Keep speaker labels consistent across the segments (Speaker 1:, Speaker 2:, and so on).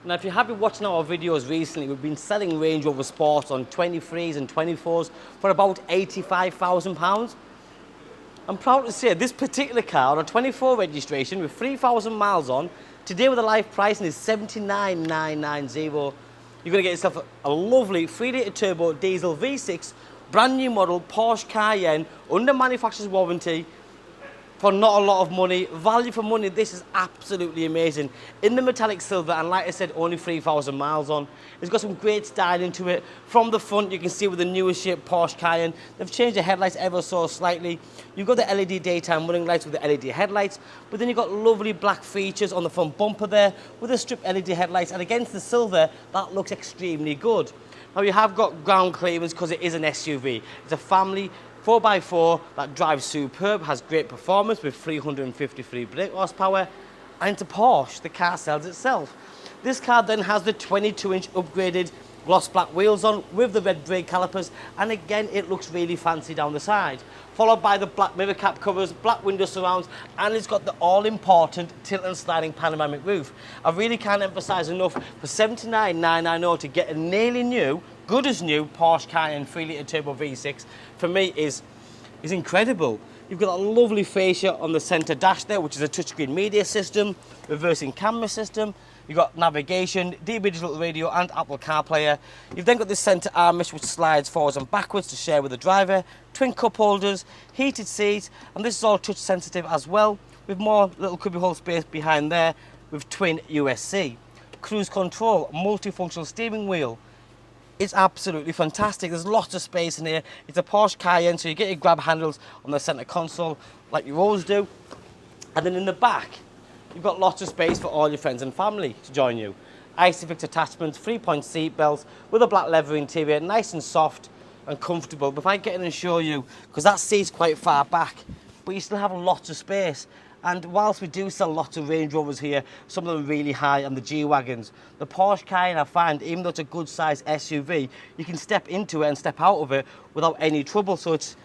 Speaker 1: Now, if you have been watching our videos recently, we've been selling Range Rover Sports on 23s and 24s for about £85,000. I'm proud to say this particular car on a 24 registration with 3,000 miles on, today with the live pricing is $79,990. You're going to get yourself a lovely 3-litre turbo diesel V6, brand new model Porsche Cayenne, under manufacturer's warranty, for not a lot of money. Value for money, this is absolutely amazing. In the metallic silver, and like I said, only 3,000 miles on. It's got some great styling to it. From the front, you can see with the newer shape Porsche Cayenne, they've changed the headlights ever so slightly. You've got the LED daytime running lights with the LED headlights, but then you've got lovely black features on the front bumper there with the strip LED headlights, and against the silver, that looks extremely good. Now, you have got ground clearance because it is an SUV. It's a family 4x4 that drives superb, has great performance with 353 brake horsepower, and it's a Porsche. The car sells itself. This car then has the 22-inch upgraded gloss black wheels on with the red brake calipers, and again it looks really fancy down the side. Followed by the black mirror cap covers, black window surrounds, and it's got the all-important tilt and sliding panoramic roof. I really can't emphasise enough, for $79,990 to get a nearly new, good as new Porsche Cayenne 3-litre turbo V6, for me is incredible. You've got a lovely fascia on the centre dash there, which is a touchscreen media system, reversing camera system. You've got navigation, DB digital radio and Apple CarPlay. You've then got this centre armrest which slides forwards and backwards to share with the driver, twin cup holders, heated seats, and this is all touch sensitive as well, with more little cubbyhole space behind there with twin USC. Cruise control, multifunctional steering wheel. It's absolutely fantastic. There's lots of space in here. It's a Porsche Cayenne, so you get your grab handles on the centre console like you always do. And then in the back, you've got lots of space for all your friends and family to join you. Isofix attachments, 3-point seat belts with a black leather interior, nice and soft and comfortable. But if I get in and show you, because that seat's quite far back, but you still have lots of space. And whilst we do sell lots of Range Rovers here, some of them really high on the G-Wagons, the Porsche Cayenne, I find, even though it's a good size SUV, you can step into it and step out of it without any trouble. So it's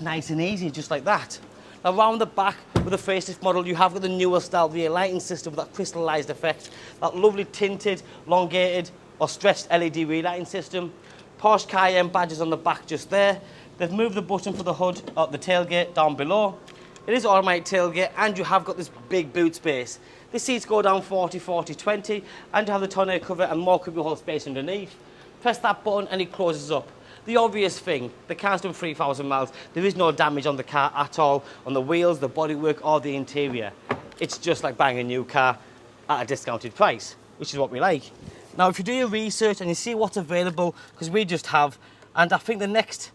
Speaker 1: nice and easy, just like that. Now, around the back with the facelift model, you have got the newer style rear lighting system with that crystallised effect, that lovely tinted, elongated or stretched LED rear lighting system. Porsche Cayenne badges on the back just there. They've moved the button for the hood of the tailgate down below. It is automatic tailgate, and you have got this big boot space. The seats go down 40, 40, 20, and you have the tonneau cover and more cubbyhole space underneath. Press that button and it closes up. The obvious thing, the car's done 3,000 miles. There is no damage on the car at all, on the wheels, the bodywork, or the interior. It's just like buying a new car at a discounted price, which is what we like. Now, if you do your research and you see what's available, because we just have, and I think the next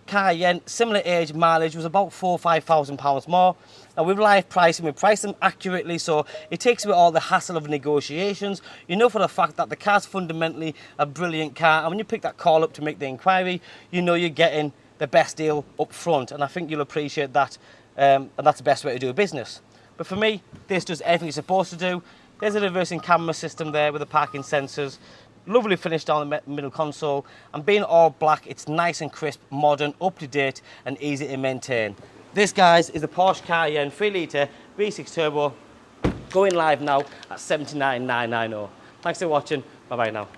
Speaker 1: Cayenne, similar age, mileage, was about £4,000 or £5,000 more. Now, with live pricing, we price them accurately, so it takes away all the hassle of negotiations. You know for the fact that the car's fundamentally a brilliant car, and when you pick that call up to make the inquiry, you know you're getting the best deal up front, and I think you'll appreciate that, and that's the best way to do business. But for me, this does everything it's supposed to do. There's a reversing camera system there with the parking sensors. Lovely finish down the middle console, and being all black, it's nice and crisp, modern, up to date and easy to maintain. This, guys, is the Porsche Cayenne 3-litre V6 Turbo, going live now at $79,990. Thanks for watching. Bye bye now.